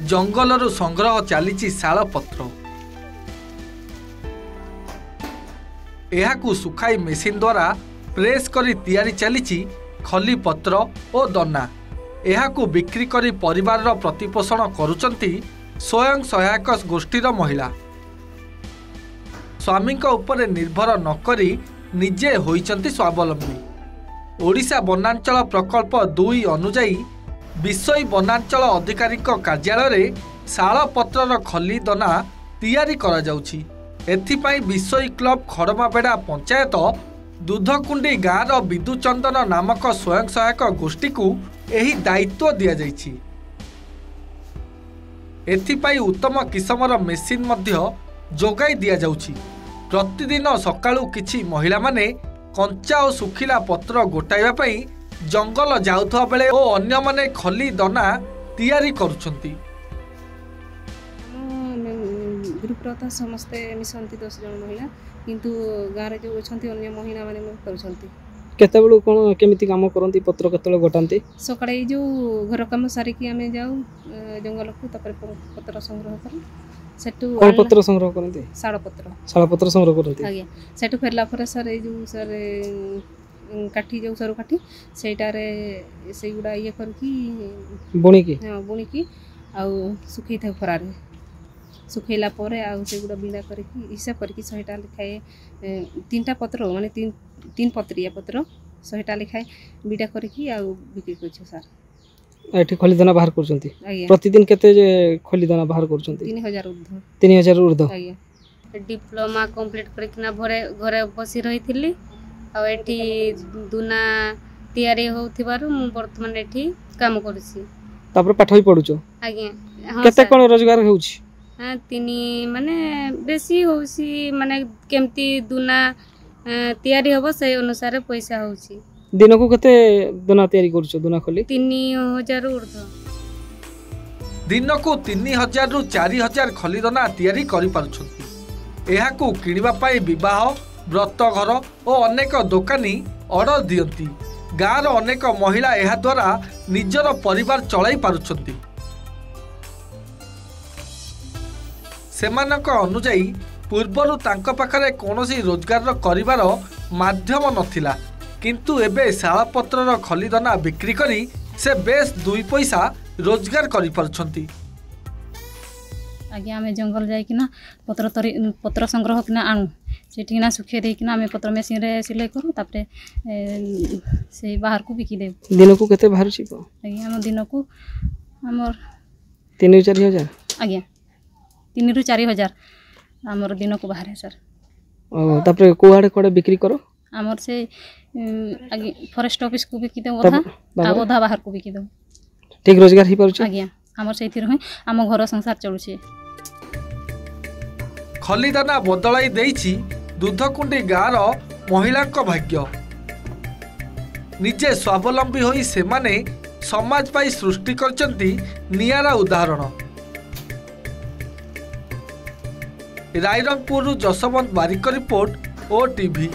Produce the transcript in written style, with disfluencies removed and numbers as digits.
जंगलरू संग्रह चली शालपत्र। यहाकू सुखाई मेसीन द्वारा प्रेस करी तैयारी चली खली पत्र और दना। यहाकू बिक्री करी परिवार प्रतिपोषण करुचंती स्वयं सहायक गोष्ठीर महिला। स्वामी उपरे निर्भर नकरी निजे होइचंती स्वावलंबी। ओडिशा वनांचल प्रकल्प 2 अनुजाई विषय वनांचल अधिकारी कार्यालय शालपत्रर खली दना तैयारी करा जाउछि। एथिपाई विषय क्लब खड़माबेड़ा पंचायत दूधकुंडी गाँव विदुचंदन नामक स्वयं सहायक गोष्ठी को एही दायित्व दिया जाइछि। एथिपाई उत्तम किस्मर मेसीन मध्य जोगाई दिया जाउछि। प्रतिदिन सकाळु किछि महिला माने कंचा और सुखिला पत्र गोटाइबा पई जंगल जाउथवा बेले ओ अन्य माने खली दना तैयारी करूछंती। ग्रुप समस्ते मिसंती 10 जन महिला किंतु गारे जो अछंती अन्य महिला माने करूछंती। केते बेलु कोन केमिति काम करंती पत्र केतले गोटांती? सकाळे जो घर काम सारी कि आमे जाऊ जंगल को तपर पत्र संग्रह कर सेटू कोन पत्र संग्रह करंती? शालपत्र संग्रह करंती। आज्ञा सेटू फेरला पर सर ए जो सर काठी जो सर काठी सेटारे सेगुडा ये करकी बुणी की आ सुखई था खरारे सुखैला परे आ सेगुडा बिंडा करकी हिसाब करकी 100टा लिखाए 3टा पत्र माने 3 पत्रिया पत्र 100टा लिखाए बिडा करकी आ बिक्री करछ सर। एठी खली दाना बाहर करछंती प्रतिदिन केते जे खली दाना बाहर करछंती? 3000 ऊर्ध्व। आज्ञा डिप्लोमा कंप्लीट करकिना घरे बसी रहिथिली आ एठी दुना तैयारी होथिबारु मु वर्तमान एठी काम करछि। तापर पाठ भी पढुछो? आज्ञा केते कोन रोजगार होउछि? हाँ 3 माने बेसी होउछि माने केमती दुना तैयारी होबो से अनुसार पैसा होउछि। दिन को केते दुना तैयारी करछो? दुना खली 3000 ऊर्ध्व। दिन को 3000 रु 4000 खली दना तैयारी करि पारुछंती। एहाकू किनिबा पाई विवाह व्रत घर और अनेक दोकानी ऑर्डर दियंती। गाँव अनेक महिला एहा द्वारा निजर परिवार चलाई पारुछंती। सेमानक अनुजाई पूर्वरु तांको पाखरे कोनोसी रोजगार करिवार माध्यम नथिला किंतु एबे शालपत्रर खलीदना बिक्री करी से बेस 2 पैसा रोजगार करि पारुछंती। आगे आमे जंगल जाई किना पत्र संग्रह किना आनु सेठिना सुखे दे किना आमे पत्र मशीन रे सिलाई करू तापरे से बाहर को बिकी दे। दिन को केते बाहर छिपो? आगे हम दिन को हमर 3-4000। आगे 3 रु 4000 हमर दिन को बाहर है सर। ओ तापरे कोआडे कोडे बिक्री करो? हमर से आगे फॉरेस्ट ऑफिस को बिकी दे ओधा बाहर को बिकी दे। ठीक रोजगार ही पारुछ? आगे हमर सेथि रही हम घर संसार चलुछे। खलीदाना बदलाई देइछि दूधकुंडी गाँव महिलांक भाग्य। निजे स्वावलंबी होई सेमाने समाज पाई सृष्टि करचंती नियारा उदाहरण। रायरंगपुर जसवंत बारिक रिपोर्ट OTV।